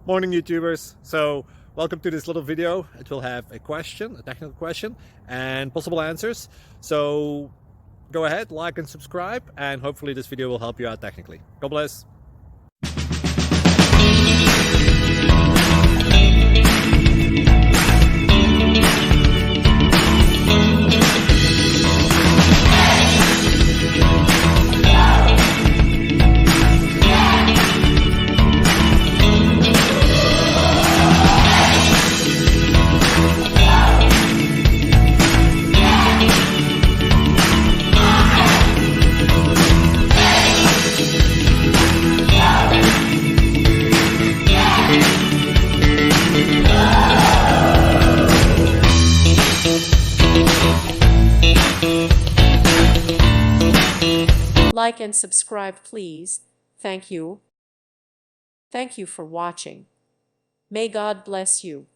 Morning YouTubers. So welcome to this little video. It will have a question, a technical question, and possible answers. So go ahead, like and subscribe, and hopefully this video will help you out technically. God bless. Like and subscribe, please. Thank you. Thank you for watching. May God bless you.